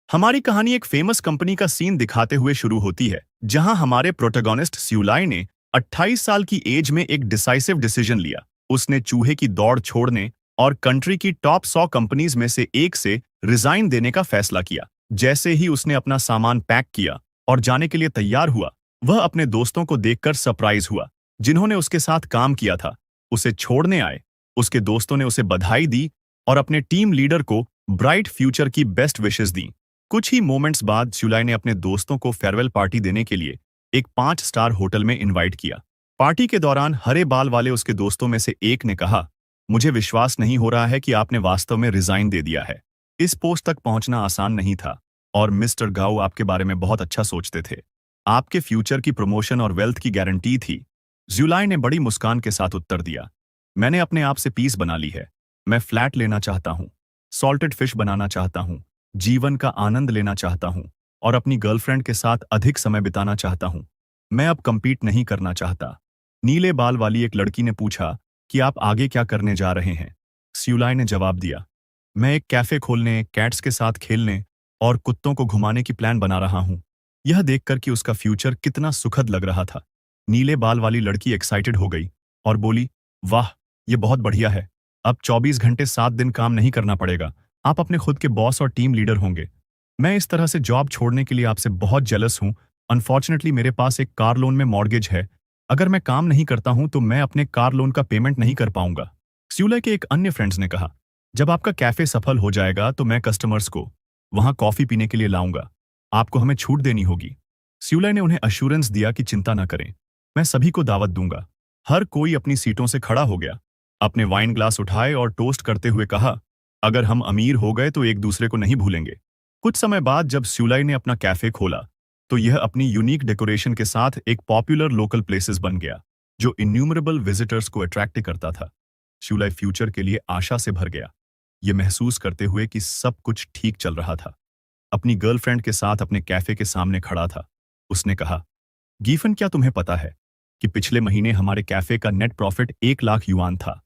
हमारी कहानी एक फेमस कंपनी का सीन दिखाते हुए शुरू होती है, जहां हमारे प्रोटैगनिस्ट स्यूलाई ने 28 साल की एज में एक डिसाइसिव डिसीजन लिया। उसने चूहे की दौड़ छोड़ने और कंट्री की टॉप 100 कंपनीज में से एक से रिजाइन देने का फैसला किया। जैसे ही उसने अपना सामान पैक किया और जाने के लिए तैयार हुआ, वह अपने दोस्तों को देखकर सरप्राइज हुआ, जिन्होंने उसके साथ काम किया था। उसे छोड़ने आए उसके दोस्तों ने उसे बधाई दी और अपने टीम लीडर को ब्राइट फ्यूचर की बेस्ट विशेस दी। कुछ ही मोमेंट्स बाद स्यूलाई ने अपने दोस्तों को फेयरवेल पार्टी देने के लिए एक 5 स्टार होटल में इनवाइट किया। पार्टी के दौरान हरे बाल वाले उसके दोस्तों में से एक ने कहा, मुझे विश्वास नहीं हो रहा है कि आपने वास्तव में रिजाइन दे दिया है। इस पोस्ट तक पहुंचना आसान नहीं था और मिस्टर गाओ आपके बारे में बहुत अच्छा सोचते थे। आपके फ्यूचर की प्रमोशन और वेल्थ की गारंटी थी। स्यूलाई ने बड़ी मुस्कान के साथ उत्तर दिया, मैंने अपने आप से पीस बना ली है। मैं फ्लैट लेना चाहता हूँ, सॉल्टेड फिश बनाना चाहता हूँ, जीवन का आनंद लेना चाहता हूं और अपनी गर्लफ्रेंड के साथ अधिक समय बिताना चाहता हूं। मैं अब कंपीट नहीं करना चाहता। नीले बाल वाली एक लड़की ने पूछा कि आप आगे क्या करने जा रहे हैं। स्यूलाई ने जवाब दिया, मैं एक कैफे खोलने, कैट्स के साथ खेलने और कुत्तों को घुमाने की प्लान बना रहा हूं। यह देखकर कि उसका फ्यूचर कितना सुखद लग रहा था, नीले बाल वाली लड़की एक्साइटेड हो गई और बोली, वाह, ये बहुत बढ़िया है। अब 24 घंटे 7 दिन काम नहीं करना पड़ेगा। आप अपने खुद के बॉस और टीम लीडर होंगे। मैं इस तरह से जॉब छोड़ने के लिए आपसे बहुत जेलस हूं। अनफॉर्चुनेटली मेरे पास एक कार लोन में मॉर्गेज है। अगर मैं काम नहीं करता हूं तो मैं अपने कार लोन का पेमेंट नहीं कर पाऊंगा। स्यूलाई के एक अन्य फ्रेंड्स ने कहा, जब आपका कैफे सफल हो जाएगा तो मैं कस्टमर्स को वहां कॉफी पीने के लिए लाऊंगा। आपको हमें छूट देनी होगी। स्यूलाई ने उन्हें अश्योरेंस दिया कि चिंता न करें, मैं सभी को दावत दूंगा। हर कोई अपनी सीटों से खड़ा हो गया, अपने वाइन ग्लास उठाए और टोस्ट करते हुए कहा, अगर हम अमीर हो गए तो एक दूसरे को नहीं भूलेंगे। कुछ समय बाद जब स्यूलाई ने अपना कैफे खोला तो यह अपनी यूनिक डेकोरेशन के साथ एक पॉपुलर लोकल प्लेसेस बन गया, जो इन्यूमरेबल विजिटर्स को अट्रैक्ट करता था। स्यूलाई फ्यूचर के लिए आशा से भर गया, यह महसूस करते हुए कि सब कुछ ठीक चल रहा था। अपनी गर्लफ्रेंड के साथ अपने कैफे के सामने खड़ा था। उसने कहा, गीफन, क्या तुम्हें पता है कि पिछले महीने हमारे कैफे का नेट प्रॉफिट 1 लाख युआन था।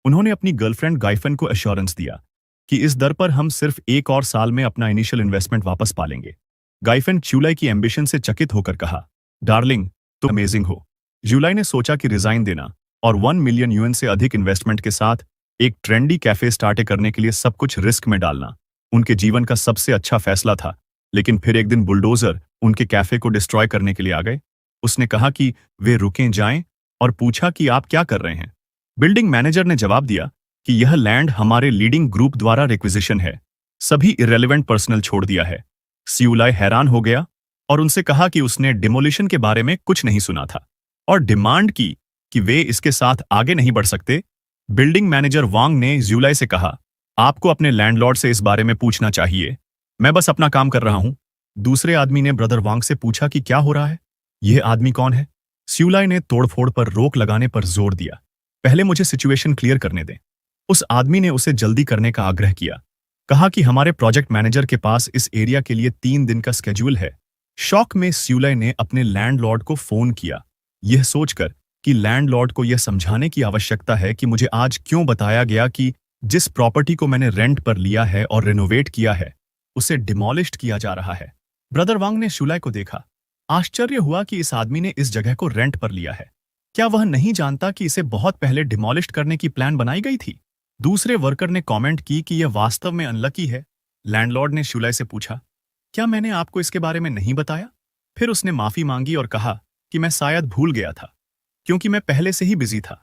उन्होंने अपनी गर्लफ्रेंड गाइफन को एश्योरेंस दिया कि इस दर पर हम सिर्फ 1 और साल में अपना इनिशियल इन्वेस्टमेंट वापस पा लेंगे। गाइफन स्यूलाई की एम्बिशन से चकित होकर कहा, डार्लिंग, तुम अमेजिंग हो। स्यूलाई ने सोचा कि रिजाइन देना और 1 मिलियन यूएन से अधिक इन्वेस्टमेंट के साथ एक ट्रेंडी कैफे स्टार्ट करने के लिए सब कुछ रिस्क में डालना उनके जीवन का सबसे अच्छा फैसला था। लेकिन फिर एक दिन बुलडोजर उनके कैफे को डिस्ट्रॉय करने के लिए आ गए। उसने कहा कि वे रुकें जाएं और पूछा कि आप क्या कर रहे हैं। बिल्डिंग मैनेजर ने जवाब दिया कि यह लैंड हमारे लीडिंग ग्रुप द्वारा रिक्विजिशन है। सभी इरेलेवेंट पर्सनल छोड़ दिया है। स्यूलाई हैरान हो गया और उनसे कहा कि उसने डिमोलिशन के बारे में कुछ नहीं सुना था और डिमांड की कि वे इसके साथ आगे नहीं बढ़ सकते। बिल्डिंग मैनेजर वांग ने स्यूलाई से कहा, आपको अपने लैंडलॉर्ड से इस बारे में पूछना चाहिए। मैं बस अपना काम कर रहा हूं। दूसरे आदमी ने ब्रदर वांग से पूछा कि क्या हो रहा है, यह आदमी कौन है। स्यूलाई ने तोड़फोड़ पर रोक लगाने पर जोर दिया, पहले मुझे सिचुएशन क्लियर करने दें। उस आदमी ने उसे जल्दी करने का आग्रह किया, कहा कि हमारे प्रोजेक्ट मैनेजर के पास इस एरिया के लिए 3 दिन का स्केड्यूल है। शॉक में स्यूलाई ने अपने लैंडलॉर्ड को फोन किया, यह सोचकर कि लैंडलॉर्ड को यह समझाने की आवश्यकता है कि मुझे आज क्यों बताया गया कि जिस प्रॉपर्टी को मैंने रेंट पर लिया है और रिनोवेट किया है उसे डिमोलिश्ड किया जा रहा है। ब्रदर वांग ने स्यूलाई को देखा। आश्चर्य हुआ कि इस आदमी ने इस जगह को रेंट पर लिया है। क्या वह नहीं जानता कि इसे बहुत पहले डिमोलिश्ड करने की प्लान बनाई गई थी। दूसरे वर्कर ने कमेंट की कि यह वास्तव में अनलकी है। लैंडलॉर्ड ने स्यूलाई से पूछा, क्या मैंने आपको इसके बारे में नहीं बताया। फिर उसने माफी मांगी और कहा कि मैं शायद भूल गया था, क्योंकि मैं पहले से ही बिजी था।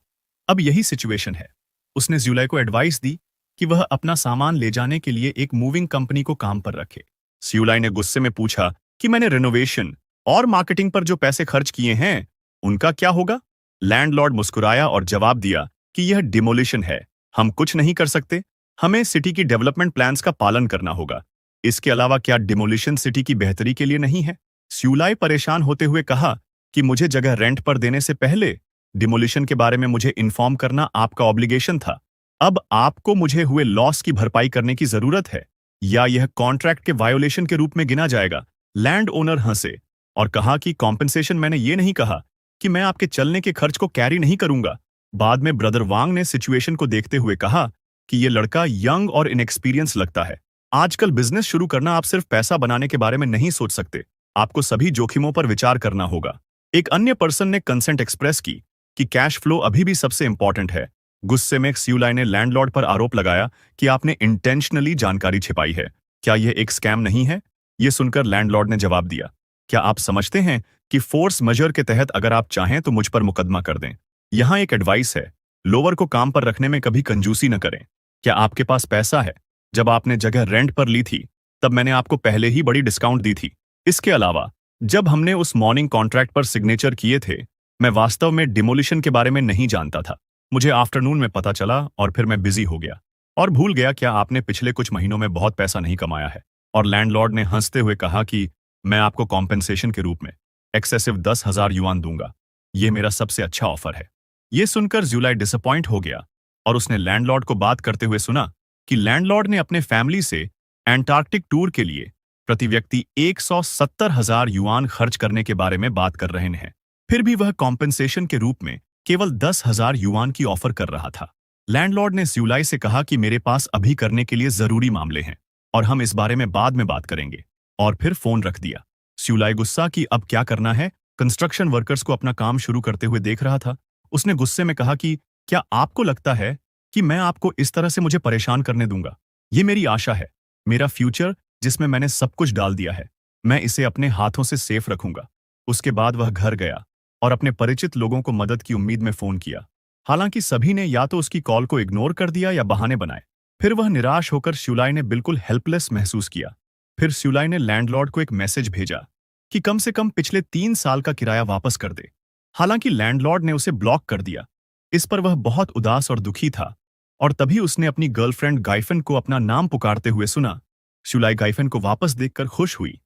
अब यही सिचुएशन है। उसने स्यूलाई को एडवाइस दी कि वह अपना सामान ले जाने के लिए एक मूविंग कंपनी को काम पर रखे। स्यूलाई ने गुस्से में पूछा कि मैंने रिनोवेशन और मार्केटिंग पर जो पैसे खर्च किए हैं उनका क्या होगा। लैंडलॉर्ड मुस्कुराया और जवाब दिया कि यह डिमोलिशन है, हम कुछ नहीं कर सकते। हमें सिटी की डेवलपमेंट प्लान्स का पालन करना होगा। इसके अलावा क्या डिमोलिशन सिटी की बेहतरी के लिए नहीं है। स्यूलाई परेशान होते हुए कहा कि मुझे जगह रेंट पर देने से पहले डिमोलिशन के बारे में मुझे इन्फॉर्म करना आपका ऑब्लिगेशन था। अब आपको मुझे हुए लॉस की भरपाई करने की जरूरत है, या यह कॉन्ट्रैक्ट के वायोलेशन के रूप में गिना जाएगा। लैंड ओनर हंसे और कहा कि कॉम्पेंसेशन, मैंने ये नहीं कहा कि मैं आपके चलने के खर्च को कैरी नहीं करूंगा। बाद में ब्रदर वांग ने सिचुएशन को देखते हुए कहा कि यह लड़का यंग और इनएक्सपीरियंस लगता है, आजकल बिजनेस शुरू करना आप सिर्फ पैसा बनाने के बारे में नहीं सोच सकते, आपको सभी जोखिमों पर विचार करना होगा। एक अन्य पर्सन ने कंसेंट एक्सप्रेस की कि कैश फ्लो अभी भी सबसे इंपॉर्टेंट है। गुस्से में सियुलाई ने लैंडलॉर्ड पर आरोप लगाया कि आपने इंटेंशनली जानकारी छिपाई है। क्या यह एक स्कैम नहीं है? यह सुनकर लैंडलॉर्ड ने जवाब दिया, क्या आप समझते हैं कि फोर्स मेजर के तहत अगर आप चाहें तो मुझ पर मुकदमा कर दें? यहां एक एडवाइस है, लोअर को काम पर रखने में कभी कंजूसी न करें। क्या आपके पास पैसा है? जब आपने जगह रेंट पर ली थी तब मैंने आपको पहले ही बड़ी डिस्काउंट दी थी। इसके अलावा जब हमने उस मॉर्निंग कॉन्ट्रैक्ट पर सिग्नेचर किए थे, मैं वास्तव में डिमोलिशन के बारे में नहीं जानता था। मुझे आफ्टरनून में पता चला और फिर मैं बिजी हो गया और भूल गया। क्या आपने पिछले कुछ महीनों में बहुत पैसा नहीं कमाया है? और लैंडलॉर्ड ने हंसते हुए कहा कि मैं आपको कॉम्पेंसेशन के रूप में एक्सेसिव 10,000 युआन दूंगा। यह मेरा सबसे अच्छा ऑफर है। यह सुनकर ज्यूलाई डिसअपॉइंट हो गया और उसने लैंडलॉर्ड को बात करते हुए सुना कि लैंडलॉर्ड ने अपने फैमिली से एंटार्कटिक टूर के लिए प्रति व्यक्ति 170,000 युआन खर्च करने के बारे में बात कर रहे हैं। फिर भी वह कॉम्पेंसेशन के रूप में केवल 10,000 युआन की ऑफर कर रहा था। लैंडलॉर्ड ने ज्यूलाई से कहा कि मेरे पास अभी करने के लिए जरूरी मामले हैं और हम इस बारे में बाद में बात करेंगे, और फिर फोन रख दिया। ज्यूलाई गुस्सा कि अब क्या करना है, कंस्ट्रक्शन वर्कर्स को अपना काम शुरू करते हुए देख रहा था। उसने गुस्से में कहा कि क्या आपको लगता है कि मैं आपको इस तरह से मुझे परेशान करने दूंगा? ये मेरी आशा है, मेरा फ्यूचर जिसमें मैंने सब कुछ डाल दिया है, मैं इसे अपने हाथों से सेफ रखूंगा। उसके बाद वह घर गया और अपने परिचित लोगों को मदद की उम्मीद में फोन किया। हालांकि सभी ने या तो उसकी कॉल को इग्नोर कर दिया या बहाने बनाए। फिर वह निराश होकर ज्यूलाई ने बिल्कुल हेल्पलेस महसूस किया। फिर ज्यूलाई ने लैंडलॉर्ड को एक मैसेज भेजा कि कम से कम पिछले 3 साल का किराया वापस कर दे। हालांकि लैंडलॉर्ड ने उसे ब्लॉक कर दिया। इस पर वह बहुत उदास और दुखी था, और तभी उसने अपनी गर्लफ्रेंड गाइफन को अपना नाम पुकारते हुए सुना। ज्यूलाई गाइफन को वापस देखकर खुश हुई।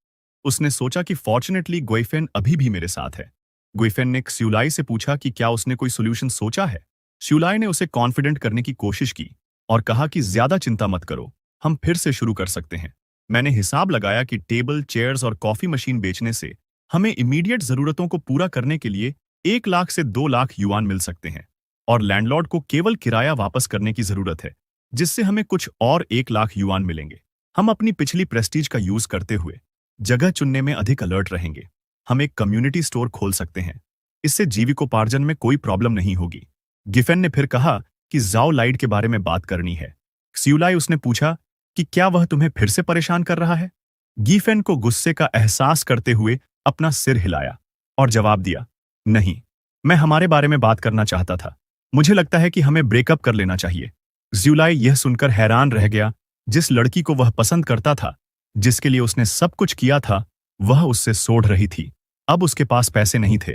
उसने सोचा कि फॉर्चुनेटली गाइफन अभी भी मेरे साथ है। गाइफन ने ज्यूलाई से पूछा कि क्या उसने कोई सोल्यूशन सोचा है। ज्यूलाई ने उसे कॉन्फिडेंट करने की कोशिश की और कहा कि ज्यादा चिंता मत करो, हम फिर से शुरू कर सकते हैं। मैंने हिसाब लगाया कि टेबल, चेयर्स और कॉफी मशीन बेचने से हमें इमीडिएट जरूरतों को पूरा करने के लिए 1 लाख से 2 लाख युआन मिल सकते हैं, और लैंडलॉर्ड को केवल किराया वापस करने की जरूरत है, जिससे हमें कुछ और 1 लाख युआन मिलेंगे। हम अपनी पिछली प्रेस्टीज का यूज करते हुए जगह चुनने में अधिक अलर्ट रहेंगे। हम एक कम्युनिटी स्टोर खोल सकते हैं, इससे जीविकोपार्जन में कोई प्रॉब्लम नहीं होगी। गिफेन ने फिर कहा कि जाओ लाइड के बारे में बात करनी है। ज्यूलाई उसने पूछा कि क्या वह तुम्हें फिर से परेशान कर रहा है? गिफेन को गुस्से का एहसास करते हुए अपना सिर हिलाया और जवाब दिया, नहीं, मैं हमारे बारे में बात करना चाहता था। मुझे लगता है कि हमें ब्रेकअप कर लेना चाहिए। ज्यूलाई यह सुनकर हैरान रह गया। जिस लड़की को वह पसंद करता था, जिसके लिए उसने सब कुछ किया था, वह उससे सोड़ रही थी। अब उसके पास पैसे नहीं थे।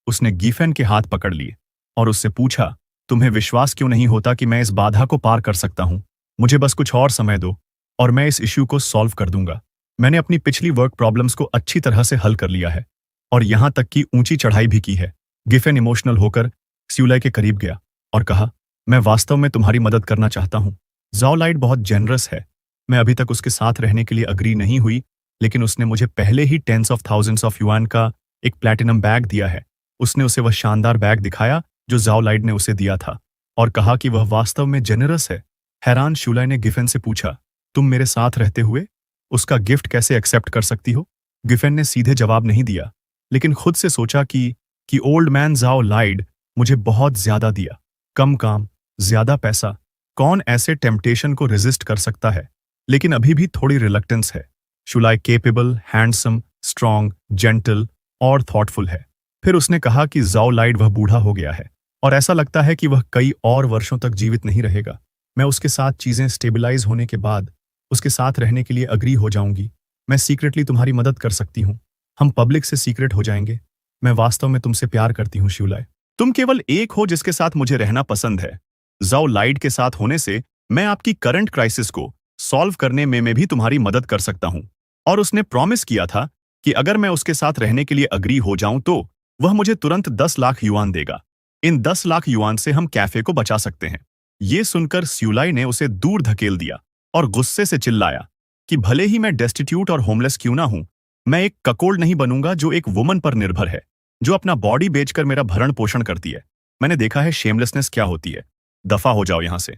उसने गिफेन के हाथ पकड़ लिए और उससे पूछा, तुम्हें विश्वास क्यों नहीं होता कि मैं इस बाधा को पार कर सकता हूं? मुझे बस कुछ और समय दो और मैं इस इश्यू को सॉल्व कर दूंगा। मैंने अपनी पिछली वर्क प्रॉब्लम्स को अच्छी तरह से हल कर लिया है और यहां तक कि ऊंची चढ़ाई भी की है। गिफेन इमोशनल होकर ज्यूलाई के करीब गया और कहा, मैं वास्तव में तुम्हारी मदद करना चाहता हूं। जाओ लाइड बहुत जेनरस है। मैं अभी तक उसके साथ रहने के लिए अग्री नहीं हुई, लेकिन उसने मुझे पहले ही tens of thousands of yuan का एक प्लैटिनम बैग दिया है। उसने उसे वह शानदार बैग दिखाया जो जाओ लाइड ने उसे दिया था और कहा कि वह वास्तव में जेनरस है। हैरान ज्यूलाई ने गिफेन से पूछा, तुम मेरे साथ रहते हुए उसका गिफ्ट कैसे एक्सेप्ट कर सकती हो? गिफेन ने सीधे जवाब नहीं दिया, लेकिन खुद से सोचा कि ओल्ड मैन जाओ लाइड मुझे बहुत ज्यादा दिया। कम काम, ज्यादा पैसा, कौन ऐसे टेम्पटेशन को रेजिस्ट कर सकता है? लेकिन अभी भी थोड़ी रिलक्टेंस है। ज्यूलाई केपेबल, हैंडसम, स्ट्रॉन्ग, जेंटल और थॉटफुल है। फिर उसने कहा कि जाओ लाइड वह बूढ़ा हो गया है और ऐसा लगता है कि वह कई और वर्षों तक जीवित नहीं रहेगा। मैं उसके साथ चीजें स्टेबलाइज होने के बाद उसके साथ रहने के लिए अग्री हो जाऊंगी। मैं सीक्रेटली तुम्हारी मदद कर सकती हूँ। हम पब्लिक से सीक्रेट हो जाएंगे। मैं वास्तव में तुमसे प्यार करती हूँ ज्यूलाई। तुम केवल एक हो जिसके साथ मुझे रहना पसंद है। जाओ लाइड के साथ होने से मैं आपकी करंट क्राइसिस को सॉल्व करने में भी तुम्हारी मदद कर सकता हूं। और उसने प्रॉमिस किया था कि अगर मैं उसके साथ रहने के लिए अग्री हो जाऊं तो वह मुझे तुरंत 10 लाख युआन देगा। इन 10 लाख युआन से हम कैफे को बचा सकते हैं। ये सुनकर ज्यूलाई ने उसे दूर धकेल दिया और गुस्से से चिल्लाया कि भले ही मैं डेस्टिट्यूट और होमलेस क्यों ना हूं, मैं एक ककोल्ड नहीं बनूंगा जो एक वुमन पर निर्भर है, जो अपना बॉडी बेचकर मेरा भरण पोषण करती है। मैंने देखा है शेमलेसनेस क्या होती है। दफा हो जाओ यहां से।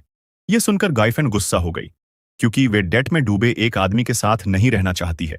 यह सुनकर गाइफेन गुस्सा हो गई क्योंकि वे डेट में डूबे एक आदमी के साथ नहीं रहना चाहती है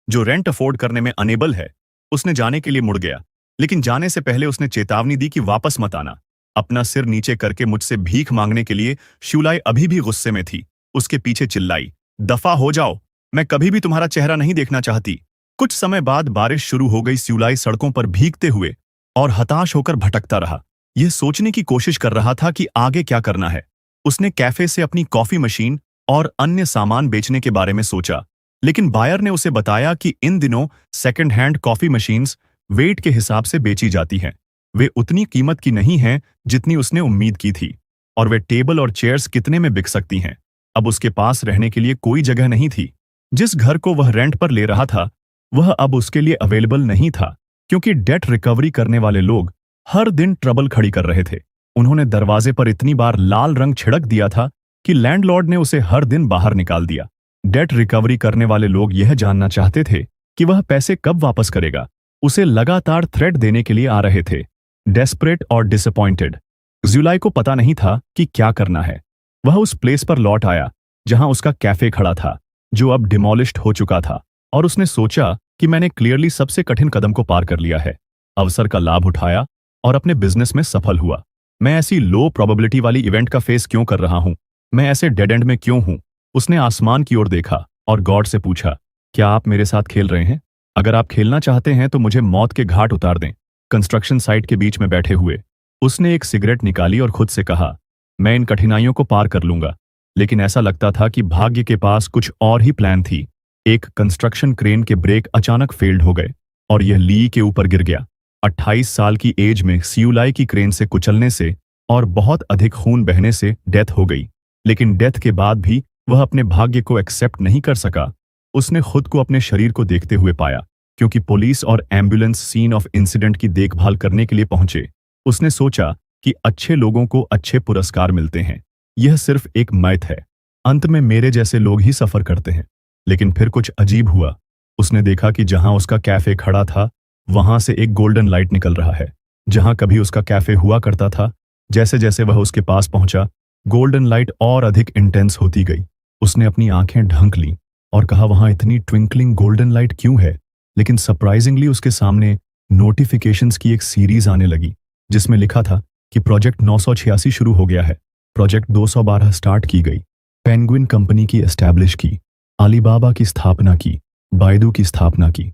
जो रेंट अफोर्ड करने में अनेबल है। उसने जाने के लिए मुड़ गया, लेकिन जाने से पहले उसने चेतावनी दी कि वापस मत आना। अपना सिर नीचे करके मुझसे भीख मांगने के लिए शिवलाई अभी भी गुस्से में थी। उसके पीछे चिल्लाई, दफा हो जाओ, मैं कभी भी तुम्हारा चेहरा नहीं देखना चाहती। कुछ समय बाद बारिश शुरू हो गई। शिवलाई सड़कों पर भीगते हुए और हताश होकर भटकता रहा। यह सोचने की कोशिश कर रहा था कि आगे क्या करना है। उसने कैफे से अपनी कॉफी मशीन और अन्य सामान बेचने के बारे में सोचा, लेकिन बायर ने उसे बताया कि इन दिनों second hand coffee machines weight के हिसाब से बेची जाती हैं। वे उतनी कीमत की नहीं हैं जितनी उसने उम्मीद की थी, और वे टेबल और चेयर्स कितने में बिक सकती हैं। अब उसके पास रहने के लिए कोई जगह नहीं थी। जिस घर को वह रेंट पर ले रहा था वह अब उसके लिए अवेलेबल नहीं था, क्योंकि डेट रिकवरी करने वाले लोग हर दिन ट्रबल खड़ी कर रहे थे। उन्होंने दरवाजे पर इतनी बार लाल रंग छिड़क दिया था कि लैंडलॉर्ड ने उसे हर दिन बाहर निकाल दिया। डेट रिकवरी करने वाले लोग यह जानना चाहते थे कि वह पैसे कब वापस करेगा। उसे लगातार थ्रेट देने के लिए आ रहे थे। डेस्परेट और डिसअपॉइंटेड, ज्यूलाई को पता नहीं था कि क्या करना है। वह उस प्लेस पर लौट आया जहां उसका कैफे खड़ा था, जो अब डिमोलिश्ड हो चुका था, और उसने सोचा कि मैंने क्लियरली सबसे कठिन कदम को पार कर लिया है। अवसर का लाभ उठाया और अपने बिजनेस में सफल हुआ। मैं ऐसी लो प्रोबेबिलिटी वाली इवेंट का फेस क्यों कर रहा हूं? मैं ऐसे डेड एंड में क्यों हूं? उसने आसमान की ओर देखा और गॉड से पूछा, क्या आप मेरे साथ खेल रहे हैं? अगर आप खेलना चाहते हैं तो मुझे मौत के घाट उतार दें। कंस्ट्रक्शन साइट के बीच में बैठे हुए उसने एक सिगरेट निकाली और खुद से कहा, मैं इन कठिनाइयों को पार कर लूंगा। लेकिन ऐसा लगता था कि भाग्य के पास कुछ और ही प्लान थी। एक कंस्ट्रक्शन क्रेन के ब्रेक अचानक फेल्ड हो गए और यह ली के ऊपर गिर गया। 28 साल की एज में सियुलाई की क्रेन से कुचलने से और बहुत अधिक खून बहने से डेथ हो गई। लेकिन डेथ के बाद भी वह अपने भाग्य को एक्सेप्ट नहीं कर सका। उसने खुद को अपने शरीर को देखते हुए पाया, क्योंकि पुलिस और एम्बुलेंस सीन ऑफ इंसिडेंट की देखभाल करने के लिए पहुंचे। उसने सोचा कि अच्छे लोगों को अच्छे पुरस्कार मिलते हैं। यह सिर्फ एक मैथ है। अंत में मेरे जैसे लोग ही सफर करते हैं। लेकिन फिर कुछ अजीब हुआ। उसने देखा कि जहां उसका कैफे खड़ा था वहां से एक गोल्डन लाइट निकल रहा है। जहां कभी उसका कैफे हुआ करता था, जैसे जैसे वह उसके पास पहुंचा, गोल्डन लाइट और अधिक इंटेंस होती गई। उसने अपनी आंखें ढंक लीं और कहा, वहां इतनी ट्विंकलिंग गोल्डन लाइट क्यों है? लेकिन सरप्राइजिंगली उसके सामने नोटिफिकेशंस की एक सीरीज आने लगी, जिसमें लिखा था कि प्रोजेक्ट 986 शुरू हो गया है, प्रोजेक्ट 212 स्टार्ट की गई, पेंगुइन कंपनी की एस्टैब्लिश की, अलीबाबा की स्थापना की, बायदू की स्थापना की।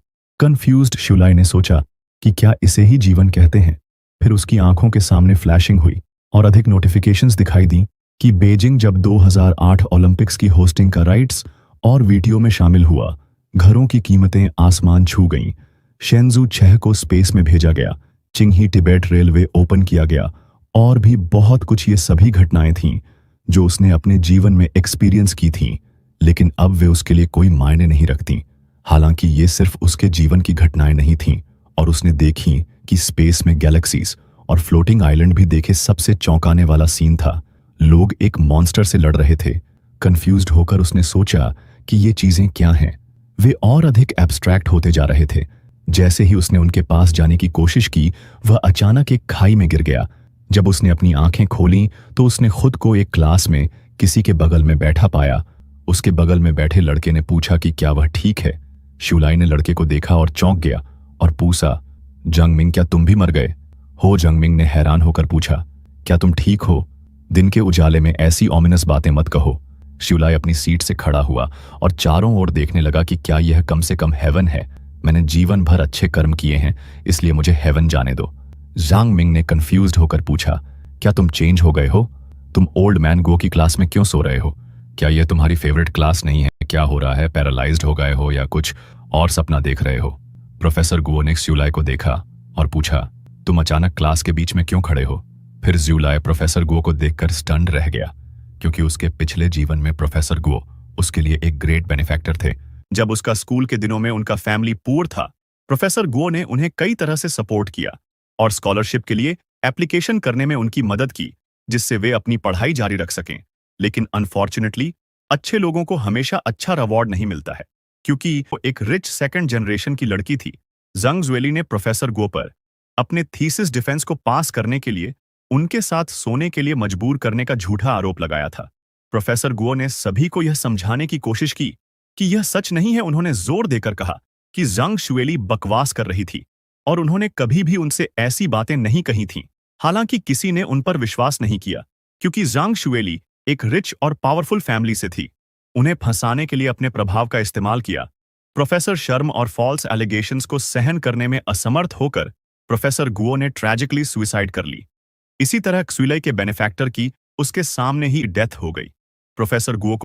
कंफ्यूज्ड शिवलाई ने सोचा कि क्या इसे ही जीवन कहते हैं? फिर उसकी आंखों के सामने फ्लैशिंग हुई और अधिक नोटिफिकेशंस दिखाई दी कि बेजिंग जब 2008 ओलंपिक्स की होस्टिंग का राइट्स और वीडियो में शामिल हुआ। घरों की कीमतें आसमान छू गईं। शेंजू 6 को स्पेस में भेजा गया, चिंगही तिबेट रेलवे ओपन किया गया, और भी बहुत कुछ। ये सभी घटनाएं थीं जो उसने अपने जीवन में एक्सपीरियंस की थीं, लेकिन अब वे उसके लिए कोई मायने नहीं रखती। हालांकि ये सिर्फ उसके जीवन की घटनाएं नहीं थीं, और उसने देखी कि स्पेस में गैलेक्सीज और फ्लोटिंग आइलैंड भी देखे। सबसे चौंकाने वाला सीन था, लोग एक मॉन्स्टर से लड़ रहे थे। कंफ्यूज्ड होकर उसने सोचा कि ये चीजें क्या हैं। वे और अधिक एब्स्ट्रैक्ट होते जा रहे थे। जैसे ही उसने उनके पास जाने की कोशिश की, वह अचानक एक खाई में गिर गया। जब उसने अपनी आंखें खोलीं तो उसने खुद को एक क्लास में किसी के बगल में बैठा पाया। उसके बगल में बैठे लड़के ने पूछा कि क्या वह ठीक है। शिवलाई ने लड़के को देखा और चौंक गया और पूछा, जंगमिंग, क्या तुम भी मर गए हो? जंगमिंग ने हैरान होकर पूछा, क्या तुम ठीक हो? दिन के उजाले में ऐसी ऑमिनस बातें मत कहो। शिवलाई अपनी सीट से खड़ा हुआ और चारों ओर देखने लगा कि क्या यह कम से कम हेवन है। मैंने जीवन भर अच्छे कर्म किए हैं, इसलिए मुझे हेवन जाने दो। जांग मिंग ने कंफ्यूज्ड होकर पूछा, क्या तुम चेंज हो गए हो? तुम ओल्ड मैन गो की क्लास में क्यों सो रहे हो? क्या यह तुम्हारी फेवरेट क्लास नहीं है? क्या हो रहा है? पैरालाइज्ड हो गए हो या कुछ और सपना देख रहे हो? प्रोफेसर गुओ ने ज्यूलाई को देखा और पूछा, तुम अचानक क्लास के बीच में क्यों खड़े हो? फिर ज्यूलाई प्रोफेसर गुओ को देखकर स्टन्ड रह गया, क्योंकि उसके पिछले जीवन में प्रोफेसर गुओ उसके लिए एक ग्रेट बेनिफैक्टर थे। जब उसका स्कूल के दिनों में उनका फैमिली पुअर था, प्रोफेसर गुओ ने उन्हें कई तरह से सपोर्ट किया और स्कॉलरशिप के लिए एप्लीकेशन करने में उनकी मदद की, जिससे वे अपनी पढ़ाई जारी रख सकें। लेकिन अनफॉर्चुनेटली अच्छे लोगों को हमेशा अच्छा रिवॉर्ड नहीं मिलता है, क्योंकि वो एक रिच सेकंड जनरेशन की लड़की थी। जंग ज्वेली ने प्रोफेसर गुओ पर अपने थीसिस डिफेंस को पास करने के लिए उनके साथ सोने के लिए मजबूर करने का झूठा आरोप लगाया था। प्रोफेसर गुओ ने सभी को यह समझाने की कोशिश की कि यह सच नहीं है। उन्होंने जोर देकर कहा कि जांग शुएली बकवास कर रही थी और उन्होंने कभी भी उनसे ऐसी बातें नहीं कही थीं। हालांकि किसी ने उन पर विश्वास नहीं किया, क्योंकि जांग शुएली एक रिच और पावरफुल फैमिली से थी। उन्हें फंसाने के लिए अपने प्रभाव का इस्तेमाल किया। प्रोफेसर शर्म और फॉल्स एलिगेशंस को सहन करने में असमर्थ होकर प्रोफेसर गुओ ने ट्रेजिकली सुसाइड कर ली। इसी तरह क्सुइलाई के बेनिफैक्टर की उसके सामने ही डेथ हो गई। Professor Guo